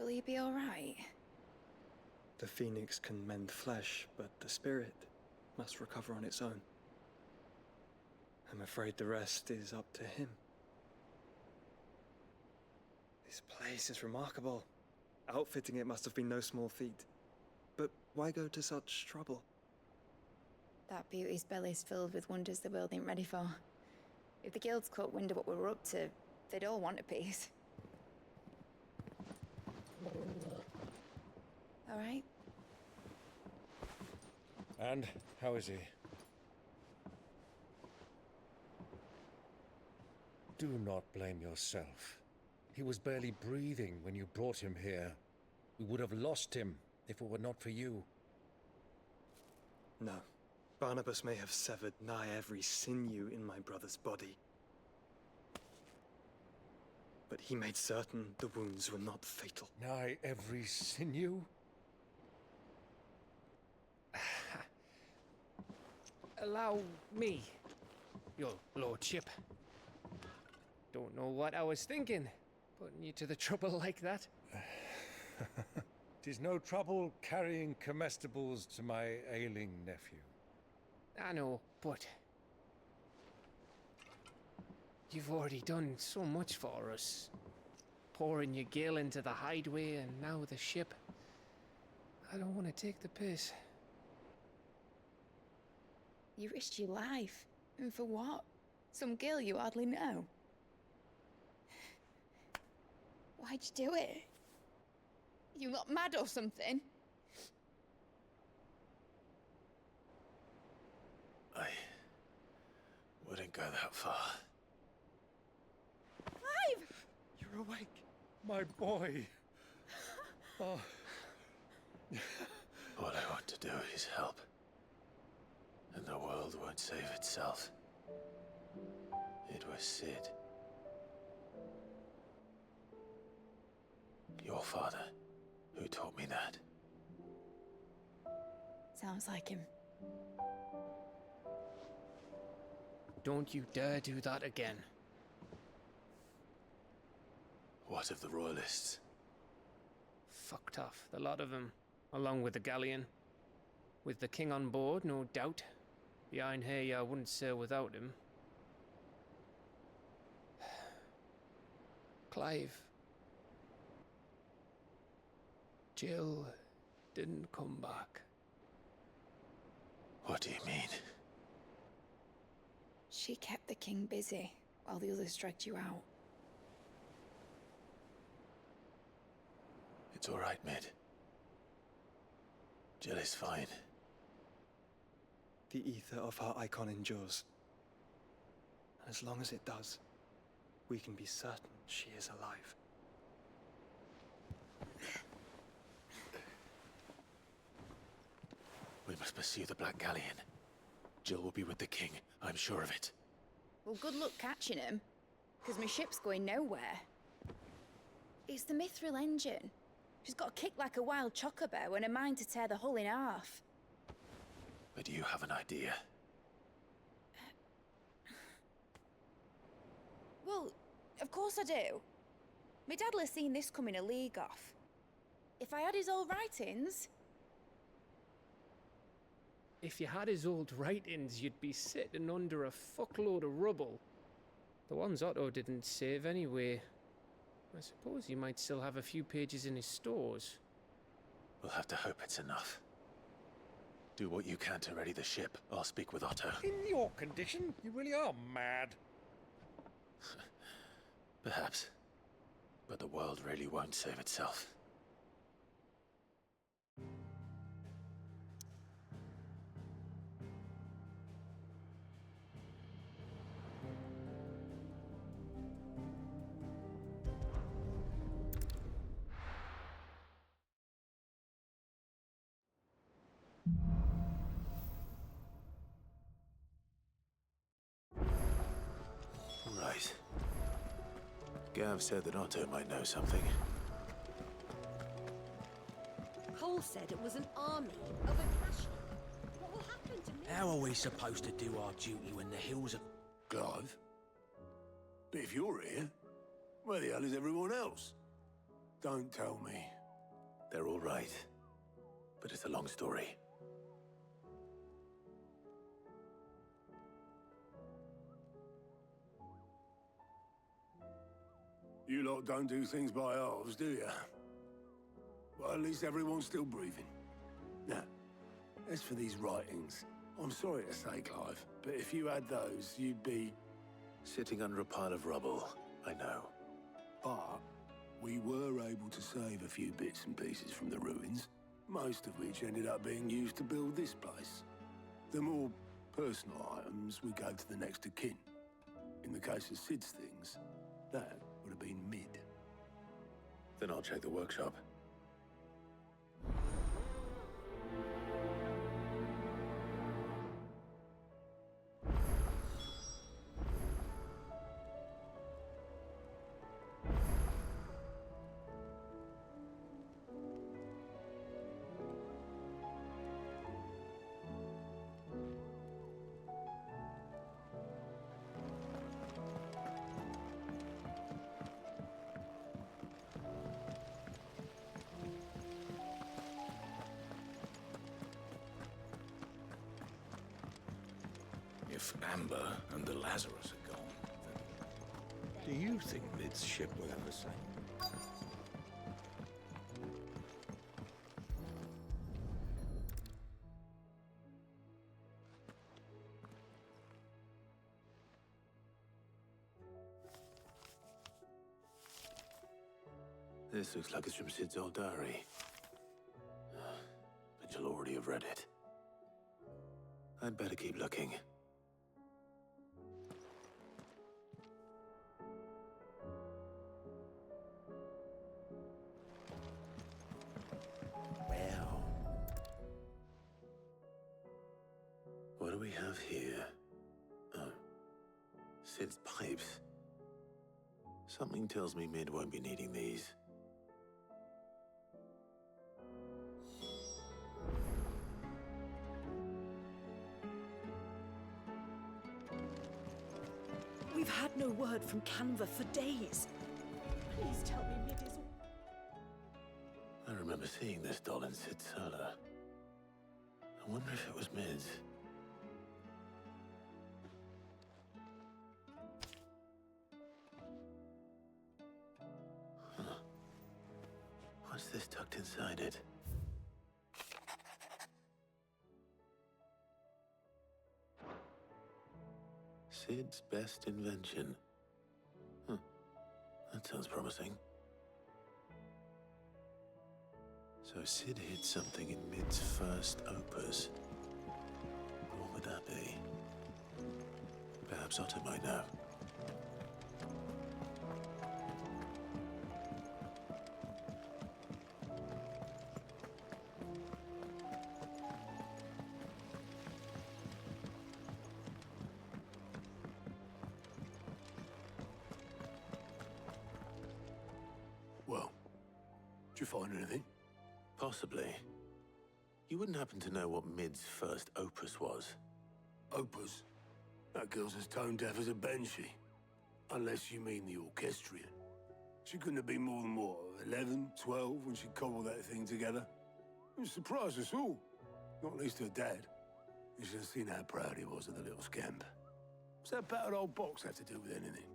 Will he be all right? The Phoenix can mend flesh, but the spirit must recover on its own. I'm afraid the rest is up to him. This place is remarkable. Outfitting it must have been no small feat. But why go to such trouble? That beauty's belly's filled with wonders the world ain't ready for. If the guilds caught wind of what we were up to, they'd all want a piece. All right? And how is he? Do not blame yourself. He was barely breathing when you brought him here. We would have lost him if it were not for you. No. Barnabas may have severed nigh every sinew in my brother's body. But he made certain the wounds were not fatal. Nigh every sinew? Allow me, your lordship. Don't know what I was thinking, putting you to the trouble like that. 'Tis no trouble carrying comestibles to my ailing nephew. I know, but you've already done so much for us. Pouring your gil into the hideaway and now the ship. I don't want to take the piss. You risked your life. And for what? Some girl you hardly know. Why'd you do it? You not mad or something? I wouldn't go that far. Clive! You're awake, my boy. Oh. All I want to do is help. And the world won't save itself. It was Sid. Your father, who taught me that. Sounds like him. Don't you dare do that again. What of the royalists? Fucked off, the lot of them, along with the galleon. With the king on board, no doubt. Behind here, I wouldn't sail without him. Clive. Jill didn't come back. What do you mean? She kept the king busy while the others dragged you out. It's all right, Mid. Jill is fine. The ether of her Eikon endures. And as long as it does, we can be certain she is alive. We must pursue the Black Galleon. Jill will be with the king, I'm sure of it. Well, good luck catching him, because my ship's going nowhere. It's the Mithril engine. She's got a kick like a wild chocobo and a mind to tear the hull in half. But you have an idea. Well, of course I do. My dad'll have seen this coming a league off. If I had his old writings... If you had his old writings, you'd be sitting under a fuckload of rubble. The ones Otto didn't save anyway. I suppose he might still have a few pages in his stores. We'll have to hope it's enough. Do what you can to ready the ship. I'll speak with Otto. In your condition, you really are mad. Perhaps. But the world really won't save itself. Right. Gav said that Otto might know something. Cole said it was an army of Akasha. What will happen to me? How are we supposed to do our duty when the hills are... Clive? But if you're here, where the hell is everyone else? Don't tell me They're all right. But it's a long story. You lot don't do things by halves, do you? Well, at least everyone's still breathing. Now, as for these writings, I'm sorry to say, Clive, but if you had those, you'd be... Sitting under a pile of rubble, I know. But we were able to save a few bits and pieces from the ruins, most of which ended up being used to build this place. The more personal items we gave to the next of kin. In the case of Sid's things, that would have been mid. Then I'll check the workshop. If Amber and the Lazarus are gone, then do you think Mid's ship will ever sink? This looks like it's from Sid's old diary. But you'll already have read it. I'd better keep looking. Well, What do we have here? Oh. Sid's pipes. Something tells me Mid won't be needing these. We've had no word from Canva for days. Please tell me Mid is... I remember seeing this doll in Sid's cellar. I wonder if it was Mid's. Huh. What's this tucked inside it? Sid's best invention. Huh. That sounds promising. So Sid hid something in Mid's first opus. What would that be? Perhaps Otto might know. Well, did you find anything? Possibly. You wouldn't happen to know what Mid's first opus was? Opus? That girl's as tone deaf as a banshee. Unless you mean the orchestrion. She couldn't have been more than, what, 11, 12 when she cobbled that thing together? It surprised us all. Not least her dad. You should have seen how proud he was of the little scamp. What's that battered old box have to do with anything?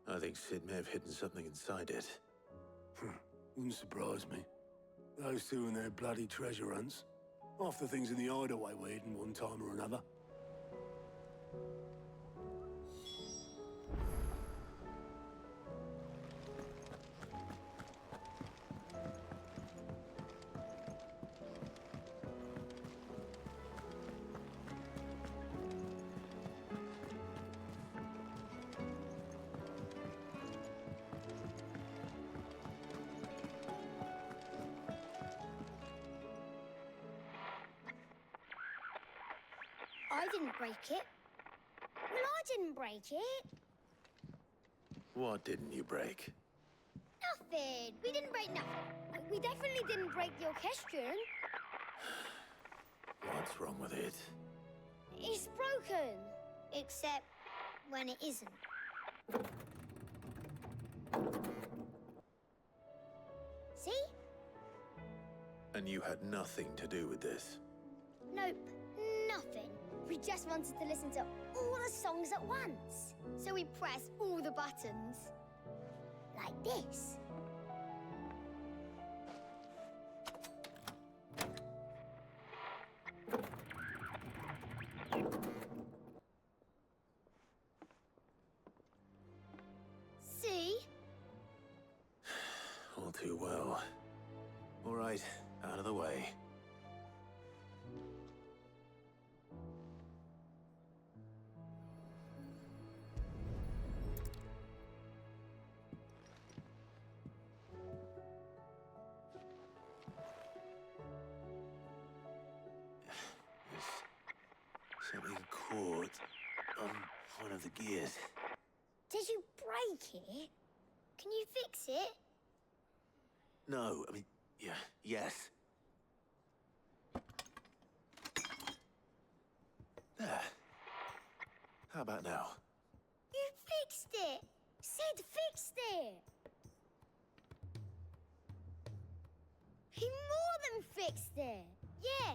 I think Sid may have hidden something inside it. Wouldn't surprise me. Those two and their bloody treasure hunts. Half the things in the hideaway were hidden one time or another. I didn't break it. Well, I didn't break it. What didn't you break? Nothing. We didn't break nothing. We definitely didn't break the orchestrion. What's wrong with it? It's broken. Except when it isn't. See? And you had nothing to do with this? Nope, nothing. We just wanted to listen to all the songs at once. So we pressed all the buttons. Like this. See? All too well. All right, out of the way. There's something caught on one of the gears. Did you break it? Can you fix it? No, I mean, yeah, yes. There. How about now? You fixed it! Sid fixed it! He more than fixed it! Yeah,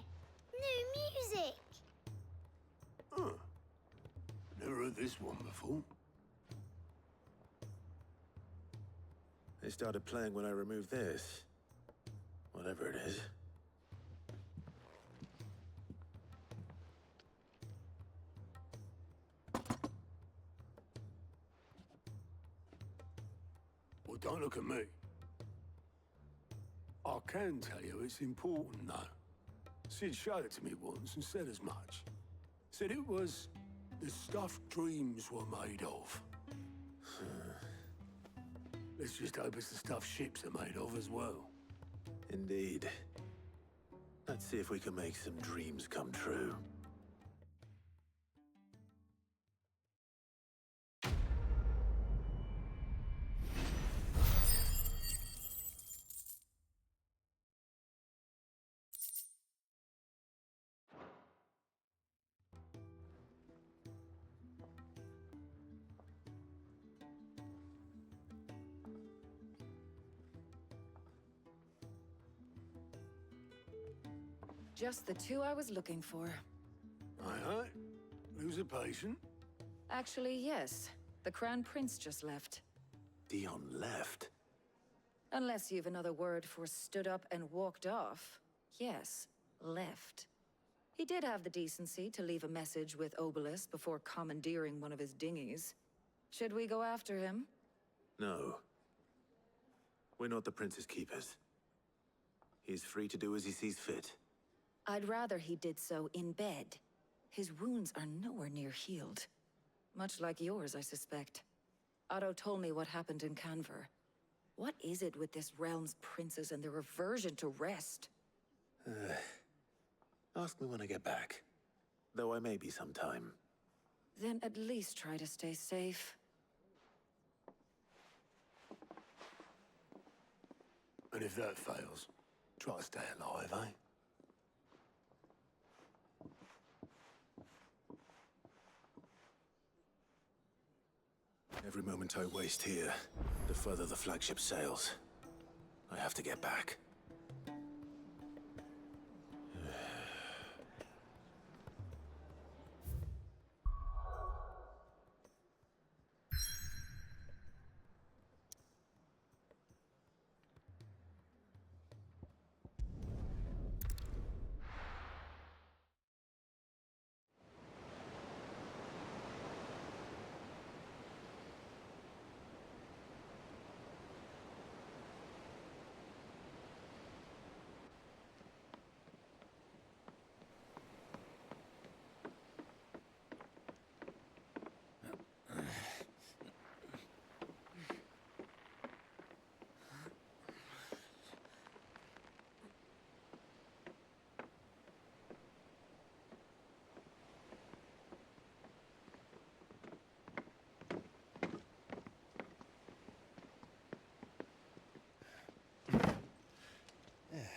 new music! Huh. Never heard this one before. They started playing when I removed this. Whatever it is. Well, don't look at me. I can tell you it's important, though. Sid showed it to me once and said as much. Said it was the stuff dreams were made of. Let's just hope it's the stuff ships are made of as well. Indeed. Let's see if we can make some dreams come true. Just the two I was looking for. Aye. Lose a patient? Actually, yes. The Crown Prince just left. Dion left? Unless you've another word for stood up and walked off. Yes, left. He did have the decency to leave a message with Obelisk before commandeering one of his dinghies. Should we go after him? No. We're not the Prince's keepers. He's free to do as he sees fit. I'd rather he did so in bed. His wounds are nowhere near healed. Much like yours, I suspect. Otto told me what happened in Canver. What is it with this realm's princes and their aversion to rest? Ask me when I get back. Though I may be sometime. Then at least try to stay safe. And if that fails, try to stay alive, eh? Every moment I waste here, the further the flagship sails. I have to get back.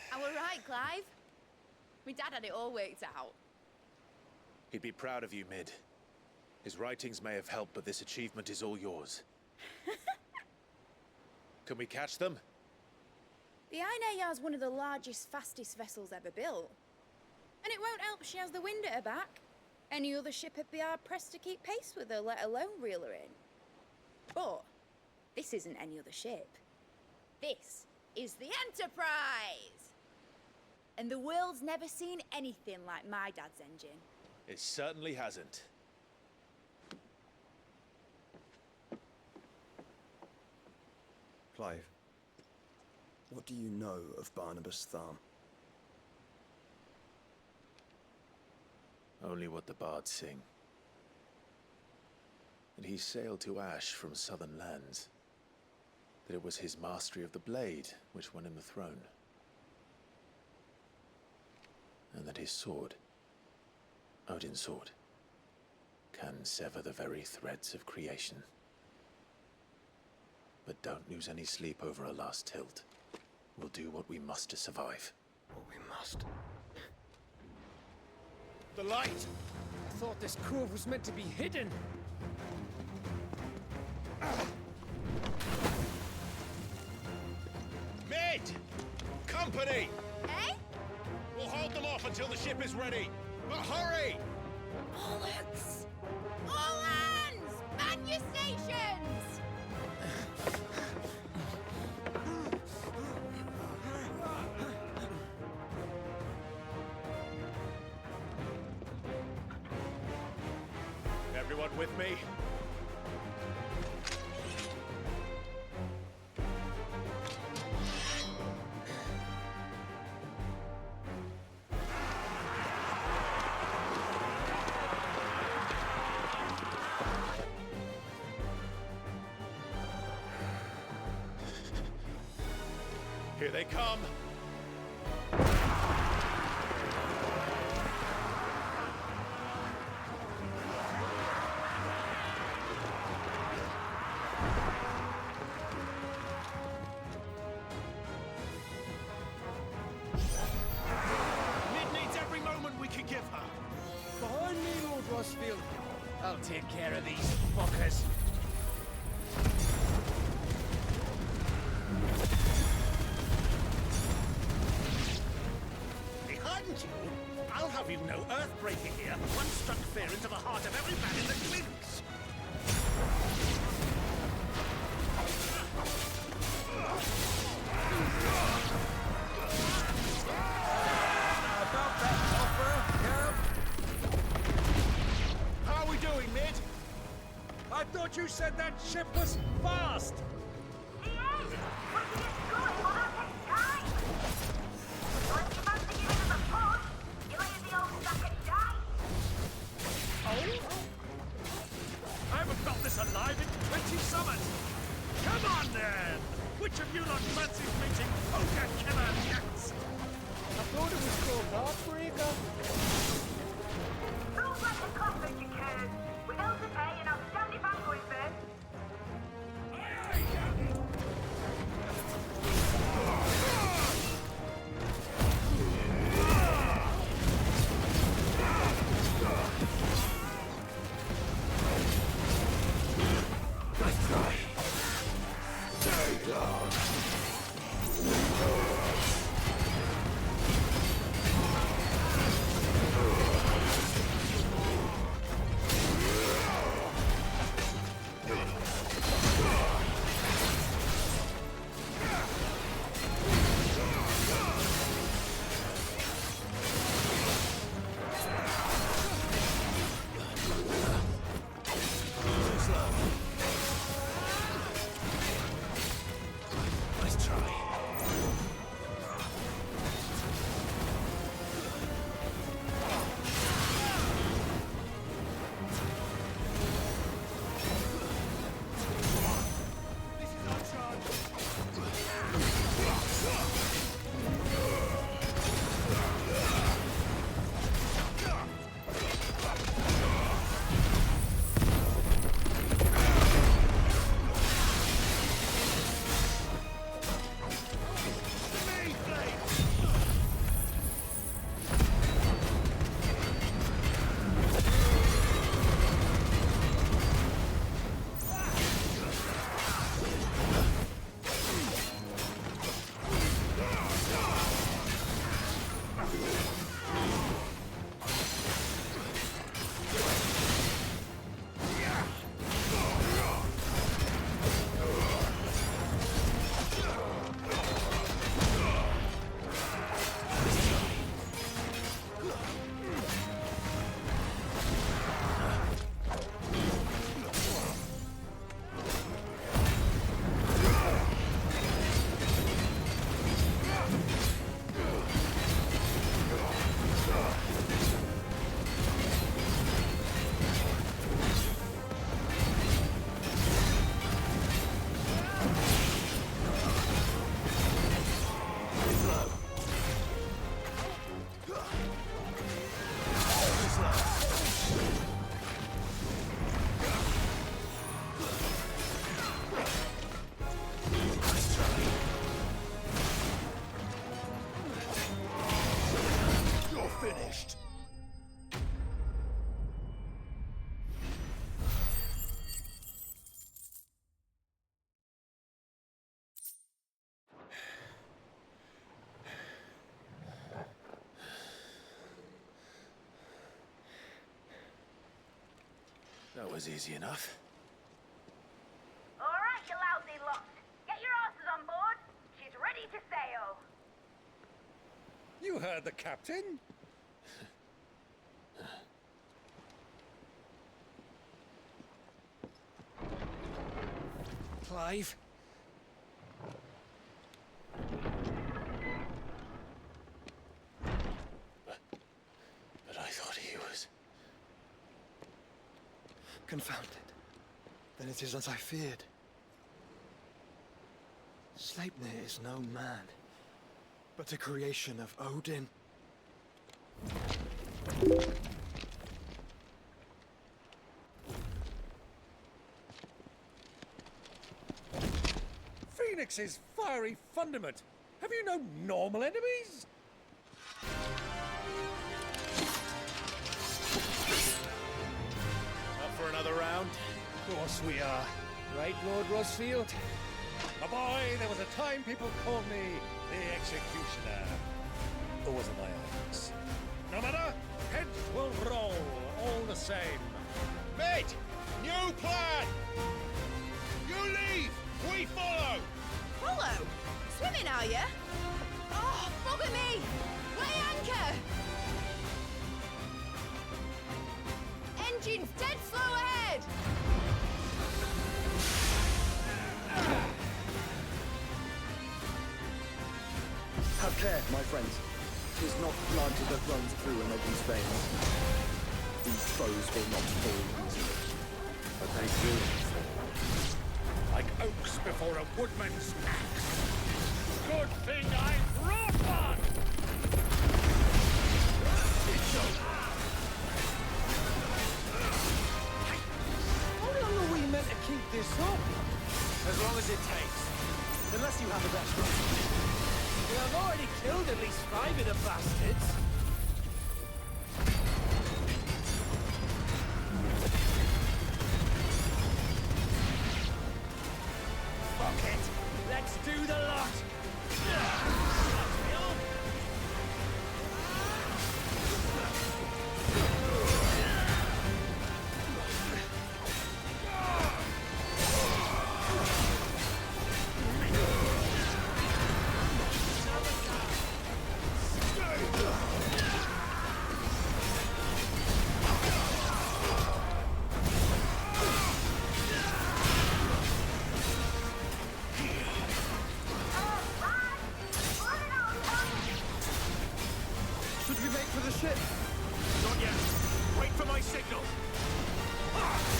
I were right, Clive. My dad had it all worked out. He'd be proud of you, Mid. His writings may have helped, but this achievement is all yours. Can we catch them? The Ainayar's one of the largest, fastest vessels ever built. And it won't help she has the wind at her back. Any other ship would be hard-pressed to keep pace with her, let alone reel her in. But this isn't any other ship. This is the Enterprise! And the world's never seen anything like my dad's engine. It certainly hasn't. Clive, what do you know of Barnabas Tharm? Only what the bards sing. That he sailed to Ash from southern lands. That it was his mastery of the blade which won him the throne. And that his sword, Odin's sword, can sever the very threads of creation. But don't lose any sleep over a last tilt. We'll do what we must to survive. What we must. The light! I thought this cove was meant to be hidden. Mid! Company! Eh? We'll hold them off until the ship is ready. But hurry! Bollocks! All hands! Man your stations! Everyone with me? Here they come! Mid needs every moment we can give her. Behind me, Lord Rosfield. I'll take care of these fuckers. Behind you? I'll have you know earth-breaking here. One struck fear into the heart of every man in the twins. About that offer, How are we doing, Mid? I thought you said that ship was fast! He is! But he is good, but that takes time! So if you fancy giving us a push, you lay the old stack and die! I haven't felt this alive in 20 summers! Come on, then! Which of you lot fancies meeting Ogre Killer next? I thought it was called Heartbreaker. Feels like a coffin, you can. With bills to pay and outstanding bank going first. Aye, aye! That was easy enough. All right, you lousy lot. Get your asses on board. She's ready to sail. You heard the captain. Clive? But I thought he was... Confounded. Then it is as I feared. Sleipnir is no man, but a creation of Odin. Phoenix's fiery fundament. Have you no normal enemies? Up for another round? Of course we are. Right, Lord Rosfield? A boy, there was a time people called me the Executioner. Or was it my axe? No matter, heads will roll, all the same. Mate! New plan! You leave! We follow! Follow? Swimming, are you? Oh, bugger me! Weigh anchor! Engine's dead slow ahead! Have care, my friends. 'Tis not blood that runs through an Odin's veins. These foes will not fall easily, but they will fall. Like oaks before a woodman's axe. Good thing I brought one! How long are we meant to keep this up? As long as it takes. Unless you have a better. I've already killed at least 5 of the bastards. Fuck it. Let's do the lot. Not yet. Wait for my signal. Clive!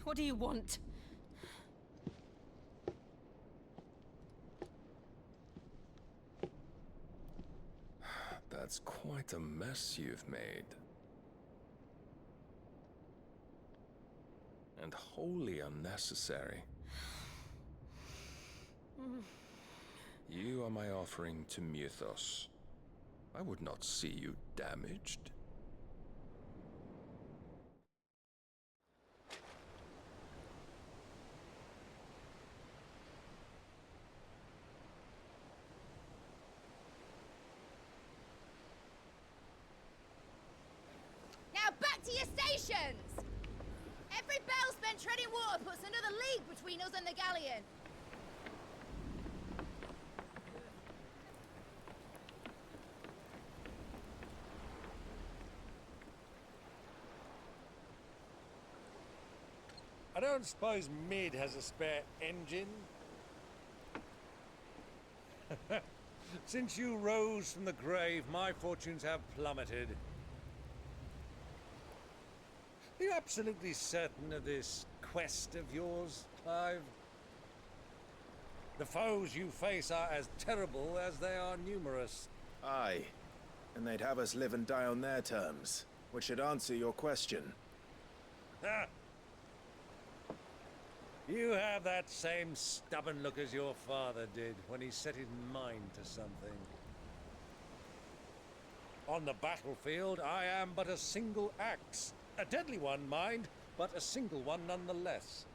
What do you want? That's quite a mess you've made. And wholly unnecessary. You are my offering to Mythos. I would not see you damaged. Now back to your stations! Every bell spent treading water puts another league between us and the galleon. I don't suppose Mid has a spare engine? Since you rose from the grave, my fortunes have plummeted. Are you absolutely certain of this quest of yours, Clive? The foes you face are as terrible as they are numerous. Aye. And they'd have us live and die on their terms, which should answer your question. Ha! You have that same stubborn look as your father did when he set his mind to something. On the battlefield, I am but a single axe. A deadly one, mind, but a single one nonetheless.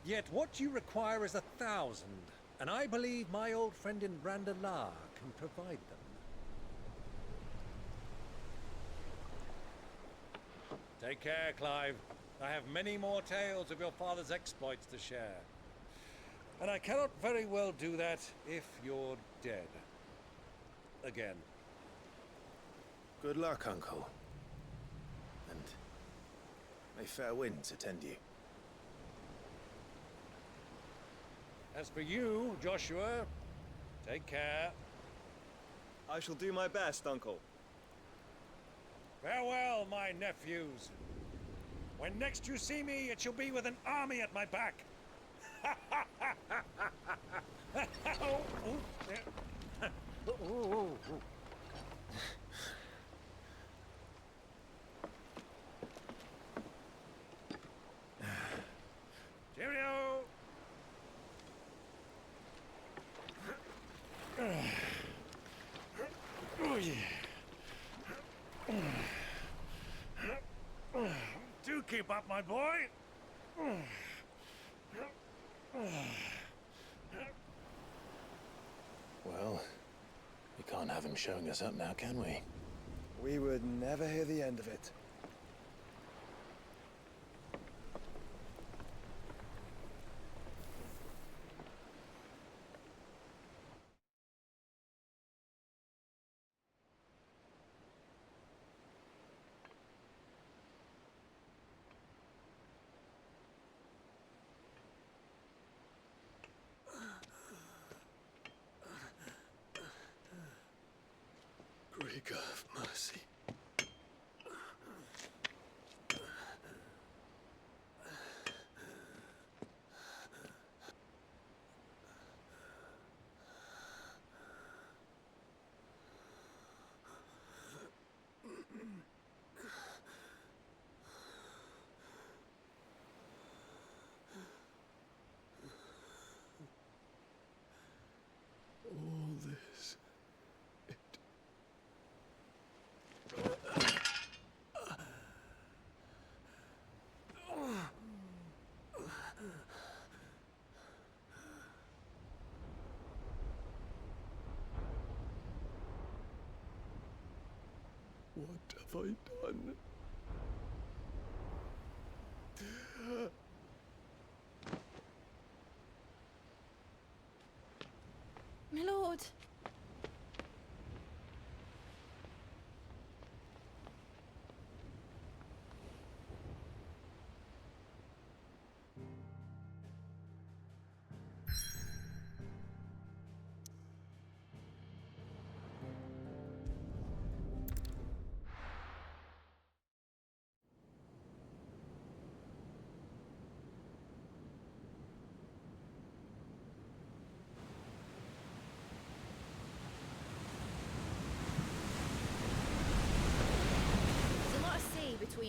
Yet what you require is 1,000, and I believe my old friend in Randalar can provide them. Take care, Clive. I have many more tales of your father's exploits to share. And I cannot very well do that if you're dead. Again. Good luck, Uncle. And may fair winds attend you. As for you, Joshua, take care. I shall do my best, Uncle. Farewell, my nephews. When next you see me, it shall be with an army at my back. Cheerio! Oh, yeah. Do keep up, my boy. Well, we can't have him showing us up now, can we? We would never hear the end of it. Great God of mercy. All this. What have I done? My lord.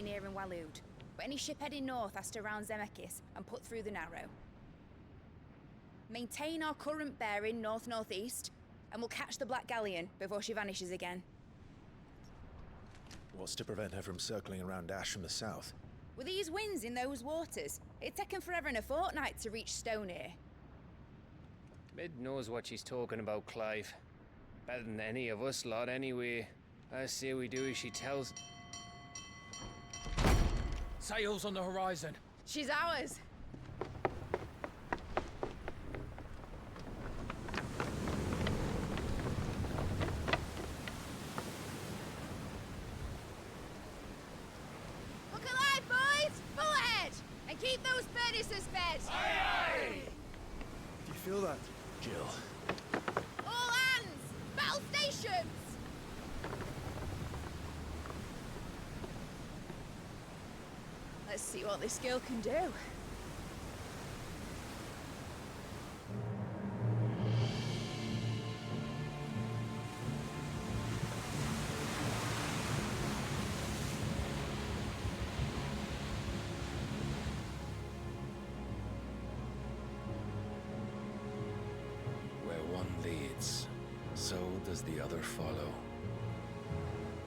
near in Waloed, but any ship heading north has to round Zemekis and put through the Narrow. Maintain our current bearing north-northeast, and we'll catch the Black Galleon before she vanishes again. What's to prevent her from circling around Ash from the south? With these winds in those waters, it'd taken forever and a fortnight to reach Stonehir. Mid knows what she's talking about, Clive. Better than any of us lot, anyway. I say we do as she tells. Sails on the horizon. She's ours. Look alive, boys! Full ahead! And keep those bandits fed! Aye, aye! Do you feel that, Jill? All hands! Battle stations! Let's see what this girl can do. Where one leads, so does the other follow.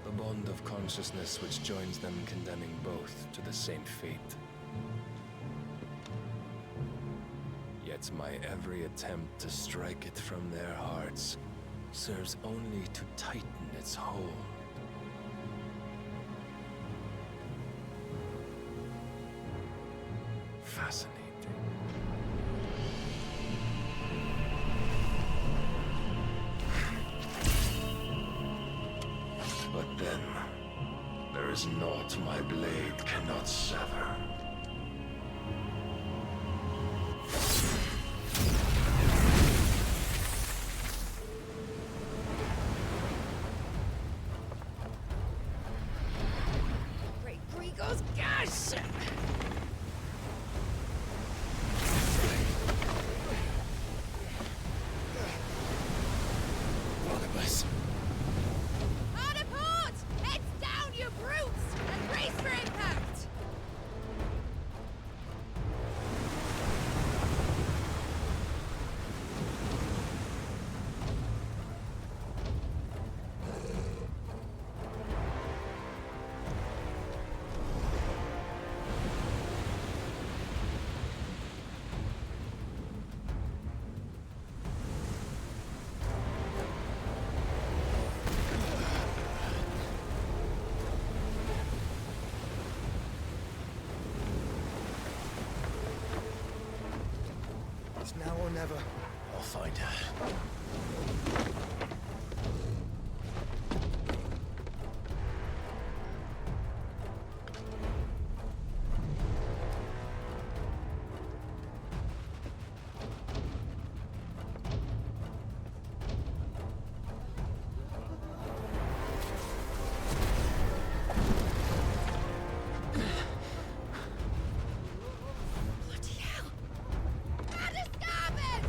The bond of consciousness which joins them, condemning both to the same fate. Yet my every attempt to strike it from their hearts serves only to tighten its hold. Fascinating. But then, there is naught my blade cannot sever. Great Grigos, gosh! Barnabas. Hard a port! Heads down, you brutes! And brace for impact! It's now or never. I'll find her. Bloody hell! At a starboard!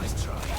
Nice try.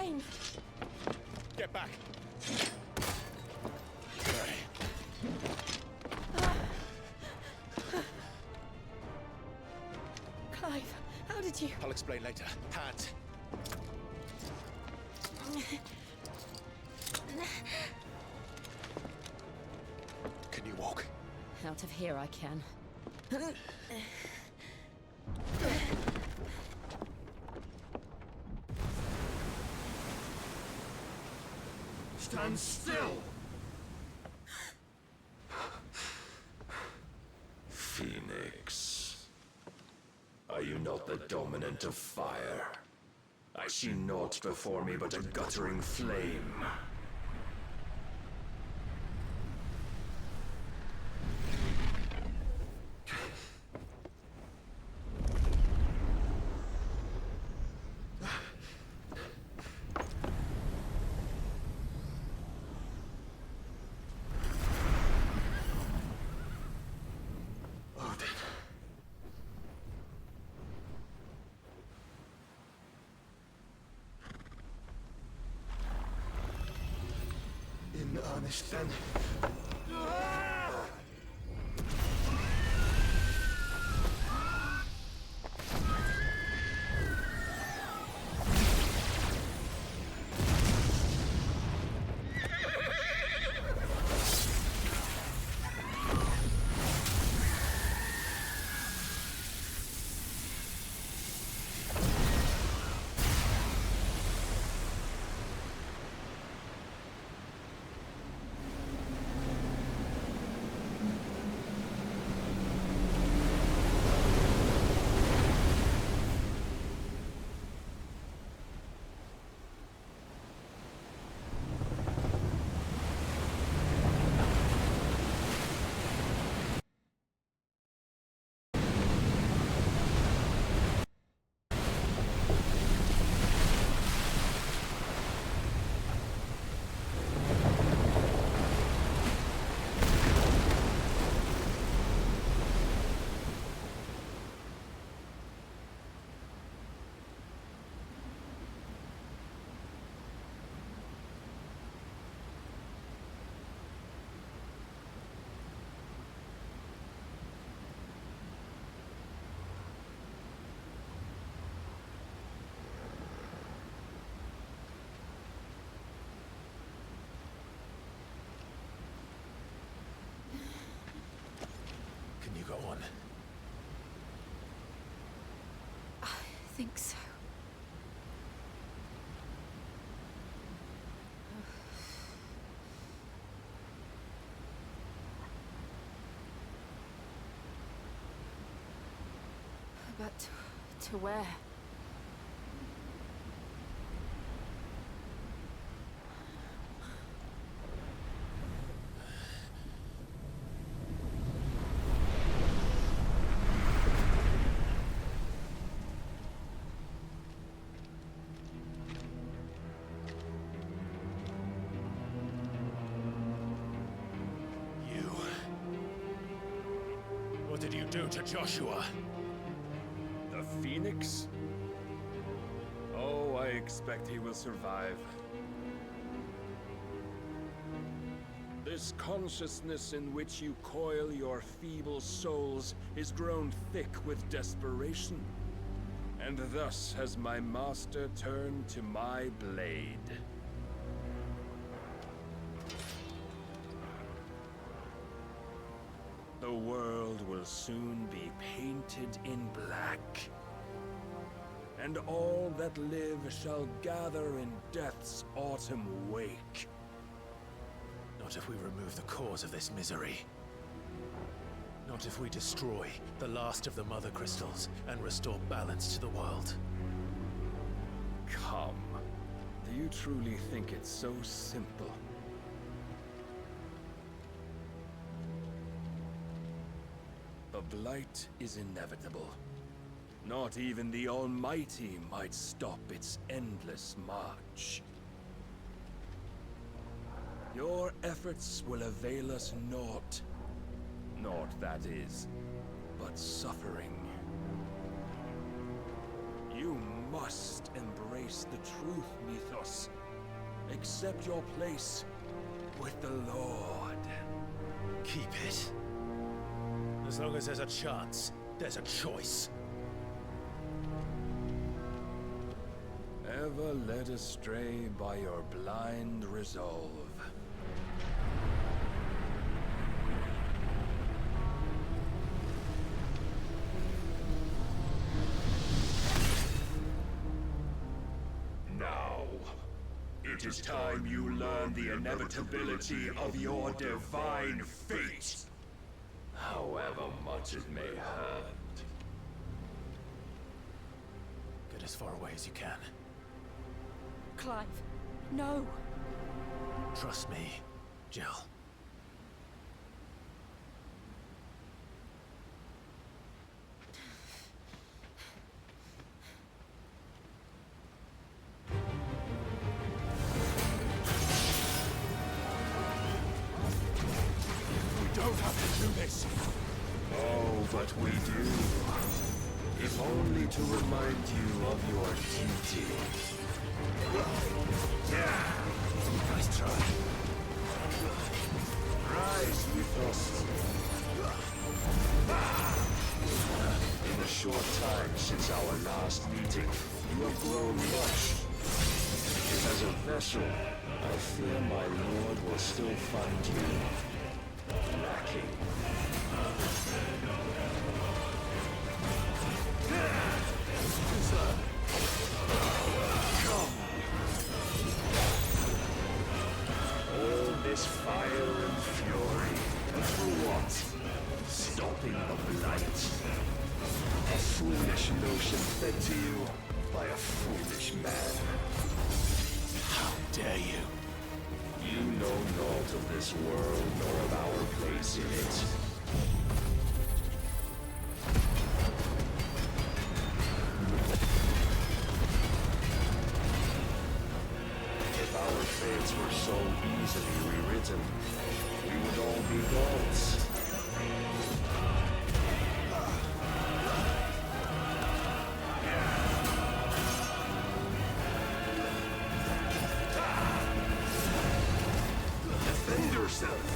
pain. Get back. Clive, how did you... I'll explain later. Hands. Can you walk? Out of here I can. Stand still! Phoenix. Are you not the dominant of fire? I see naught before me but a guttering flame. In earnest, then. Can you go on? I think so. But to where? What did you do to Joshua? The Phoenix? Oh, I expect he will survive. This consciousness in which you coil your feeble souls is grown thick with desperation. And thus has my master turned to my blade. The world will soon be painted in black. And all that live shall gather in death's autumn wake. Not if we remove the cause of this misery. Not if we destroy the last of the Mother Crystals and restore balance to the world. Come. Do you truly think it's so simple? The blight is inevitable. Not even the Almighty might stop its endless march. Your efforts will avail us naught. Naught, that is, but suffering. You must embrace the truth, Mythos. Accept your place with the Lord. Keep it. As long as there's a chance, there's a choice. Ever led astray by your blind resolve. Now, it is time you learn the inevitability of your divine fate, however much it may hurt. Get as far away as you can. Clive, no. Trust me, Jill. We don't have to do this. Oh, but we do. If only to remind you of your duty. Nice try. Rise with us. In a short time since our last meeting, you have grown much. As a vessel, I fear my lord will still find you lacking. All this fire and fury, and for what? Stopping the blight. A foolish notion fed to you by a foolish man. How dare you? You know naught of this world, nor of our place in it. If our fates were so easily rewritten, we would all be gods. Defend yourself!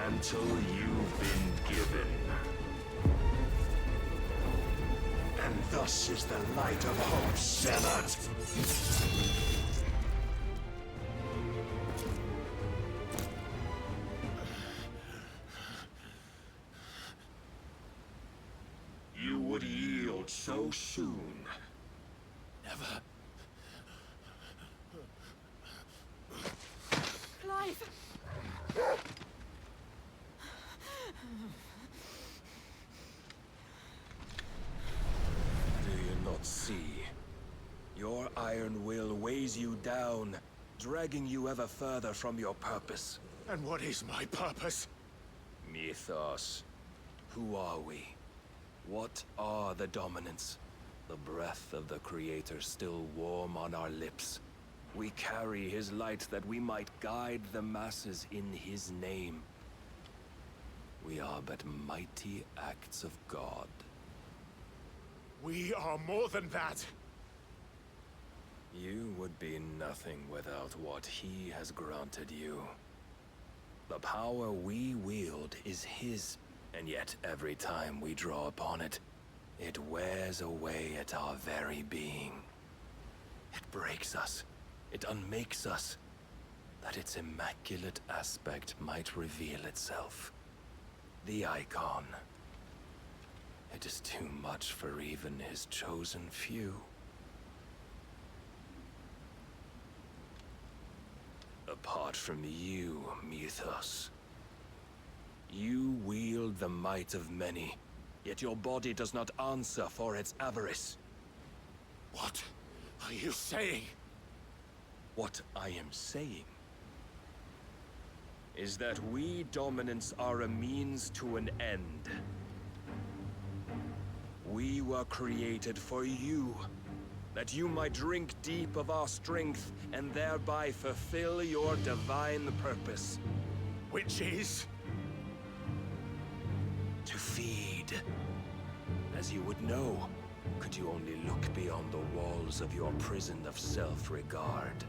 Until you've been given. And thus is the light of hope severed. soon. Never. Clive! Do you not see? Your iron will weighs you down, dragging you ever further from your purpose. And what is my purpose? Mythos. Who are we? What are the dominants? The breath of the Creator still warm on our lips. We carry his light that we might guide the masses in his name. We are but mighty acts of God. We are more than that. You would be nothing without what he has granted you. The power we wield is his, and yet every time we draw upon it, it wears away at our very being. It breaks us. It unmakes us, that its immaculate aspect might reveal itself. The Eikon. It is too much for even his chosen few. Apart from you, Mythos. You wield the might of many, yet your body does not answer for its avarice. What are you saying? What I am saying is that we dominants are a means to an end. We were created for you, that you might drink deep of our strength and thereby fulfill your divine purpose. Which is? To feed. As you would know, could you only look beyond the walls of your prison of self-regard.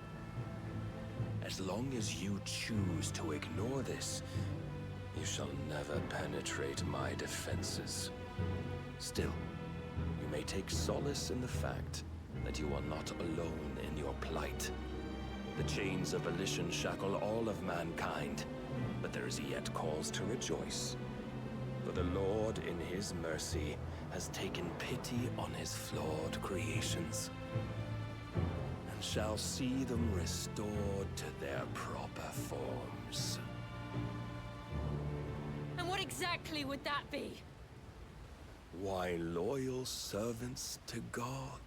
As long as you choose to ignore this, you shall never penetrate my defenses. Still, you may take solace in the fact that you are not alone in your plight. The chains of volition shackle all of mankind, but there is yet cause to rejoice. For the Lord, in his mercy, has taken pity on his flawed creations, and shall see them restored to their proper forms. And what exactly would that be? Why, loyal servants to God.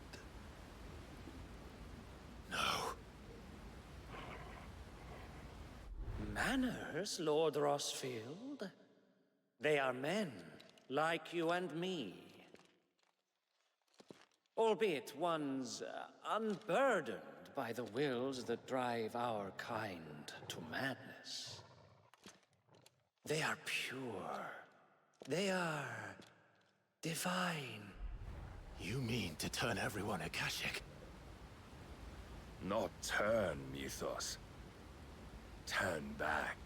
No. Manners, Lord Rossfield? They are men, like you and me. Albeit ones unburdened by the wills that drive our kind to madness. They are pure. They are divine. You mean to turn everyone Akashic? Not turn, Mythos. Turn back.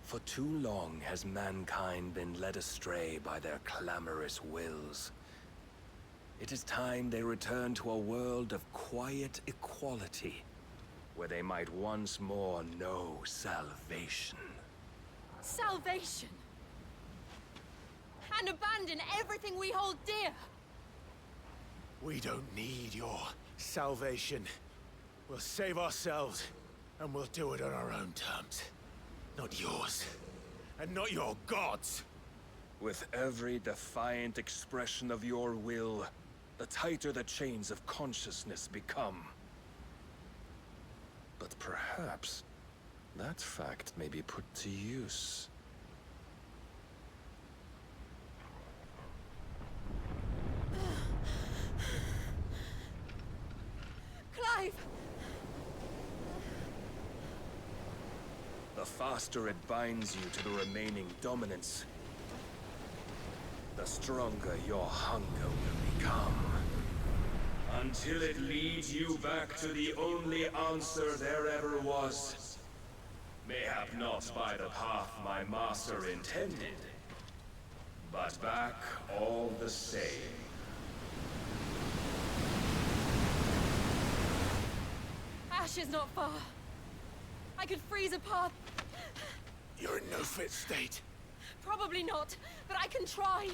For too long has mankind been led astray by their clamorous wills. It is time they return to a world of quiet equality, where they might once more know salvation. Salvation? And abandon everything we hold dear? We don't need your salvation. We'll save ourselves, and we'll do it on our own terms. Not yours, and not your gods. With every defiant expression of your will, the tighter the chains of consciousness become. But perhaps that fact may be put to use. Clive! The faster it binds you to the remaining dominance, the stronger your hunger will become. Until it leads you back to the only answer there ever was. Mayhap not by the path my master intended, but back all the same. Ash is not far. I could freeze a path. You're in no fit state. Probably not, but I can try.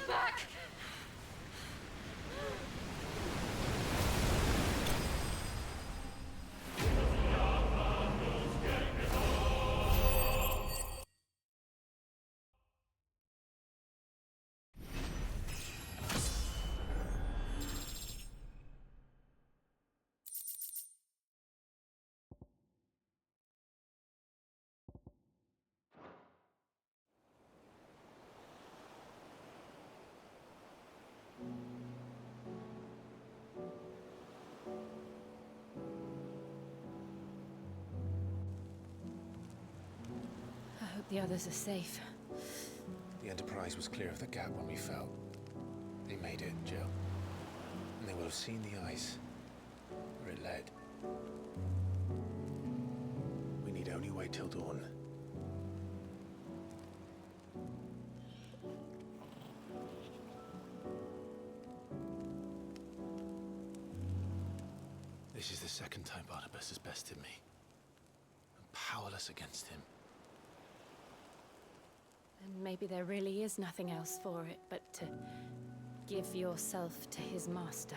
back! I hope the others are safe. The Enterprise was clear of the gap when we fell. They made it, Jill. And they will have seen the ice where it led. We need only wait till dawn. This is the second time Barnabas has bested me. I'm powerless against him. And maybe there really is nothing else for it but to give yourself to his master.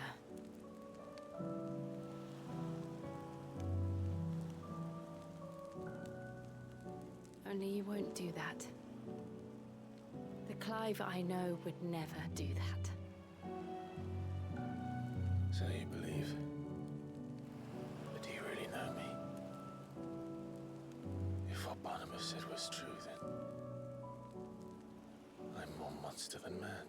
Only you won't do that. The Clive I know would never do that. So you believe? But do you really know me? If what Barnabas said was true, then I'm more monster than man.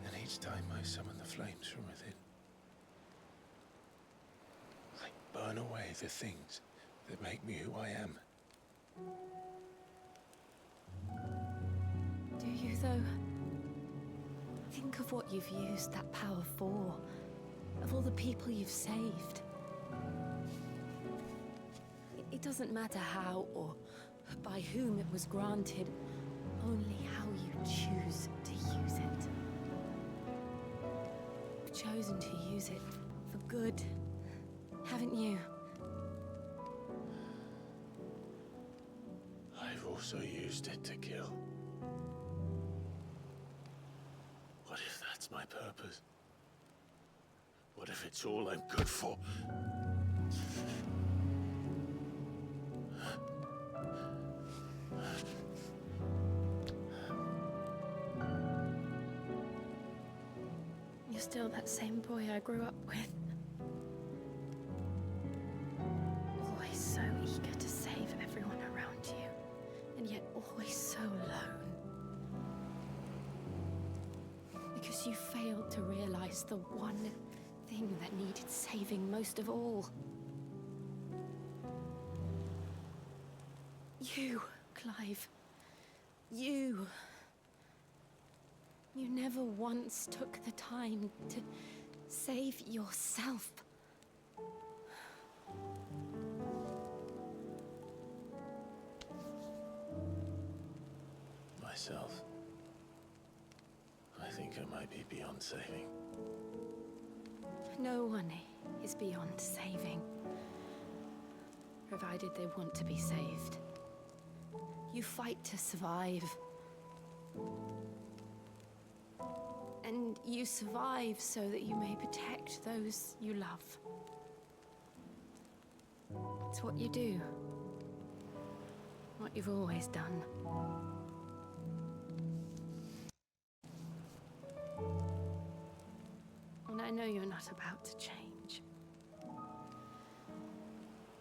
And each time I summon the flames from within, I burn away the things that make me who I am. Do you, though? Think of what you've used that power for. Of all the people you've saved. It doesn't matter how or by whom it was granted, only how you choose to use it. You've chosen to use it for good, haven't you? I've also used it to kill. What if that's my purpose? What if it's all I'm good for? You're still that same boy I grew up with. Always so eager to save everyone around you, and yet always so alone. Because you failed to realize the one thing that needed saving most of all. You, Clive. You. You never once took the time to save yourself. Myself. I think I might be beyond saving. No one is beyond saving, provided they want to be saved. You fight to survive. And you survive so that you may protect those you love. It's what you do. What you've always done. And I know you're not about to change.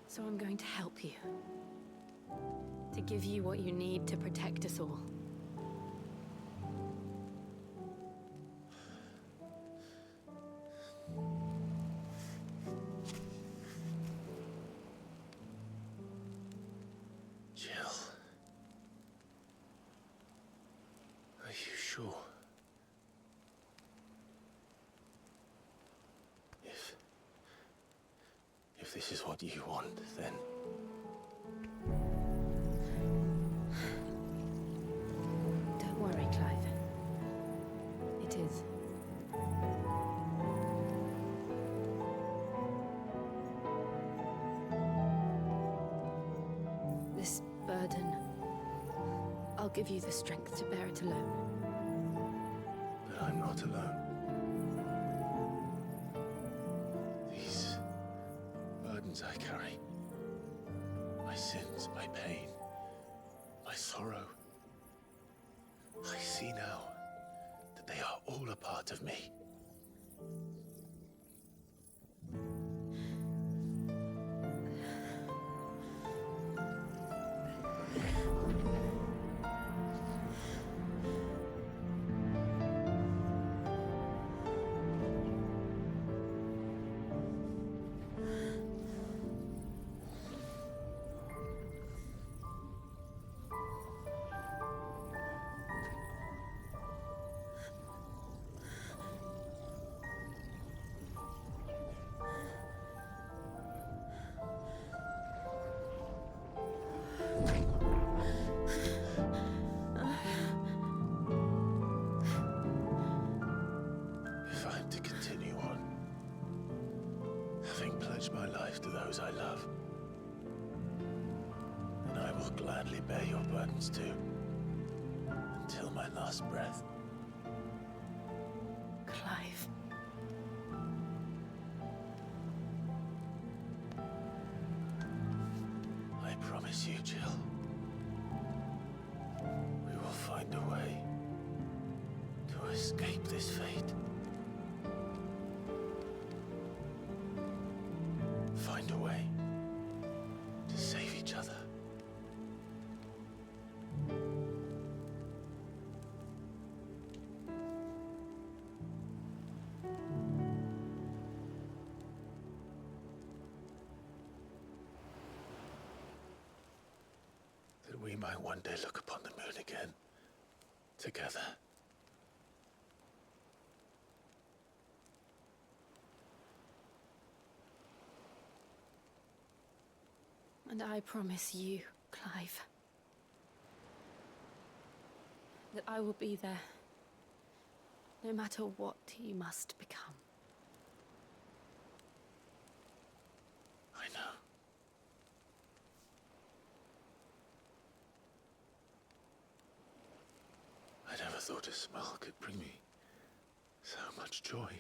So I'm going to help you. To give you what you need to protect us all. Jill. Are you sure? If this is what you want, then... Don't worry, Clive. It is. This burden, I'll give you the strength to bear it alone. But I'm not alone. These burdens I carry, my sins, my pain, my sorrow, I see now that they are all a part of me. If I'm to continue on, having pledged my life to those I love, then I will gladly bear your burdens too, until my last breath. Clive. I promise you, Jill, we will find a way to escape this fate. Find a way to save each other. That we might one day look upon the moon again, together. And I promise you, Clive, that I will be there, no matter what you must become. I know. I never thought a smile could bring me so much joy.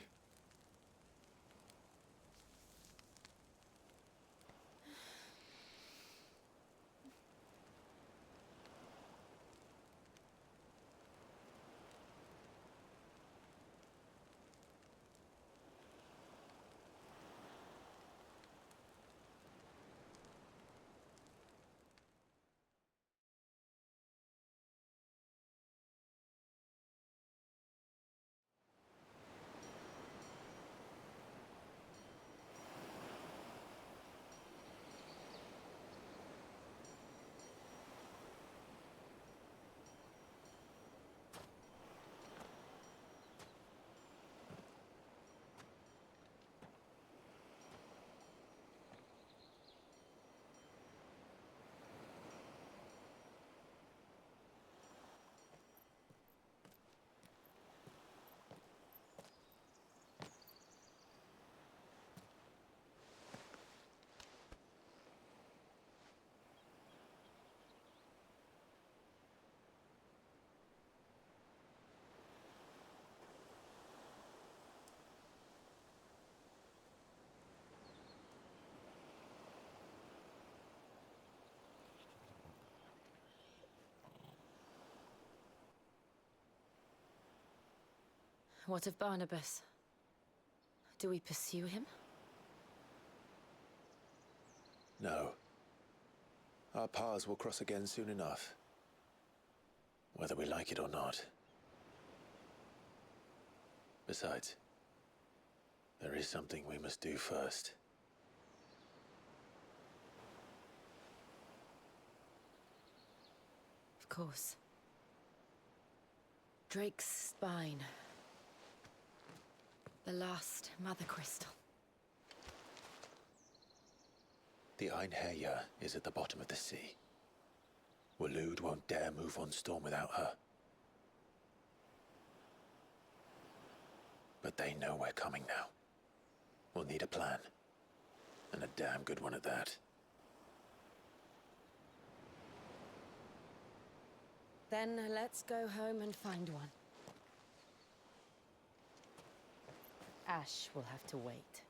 What of Barnabas? Do we pursue him? No. Our paths will cross again soon enough. Whether we like it or not. Besides, there is something we must do first. Of course. Drake's spine. The last Mother Crystal. The Einherja is at the bottom of the sea. Waloed won't dare move on Storm without her. But they know we're coming now. We'll need a plan. And a damn good one at that. Then let's go home and find one. Ash will have to wait.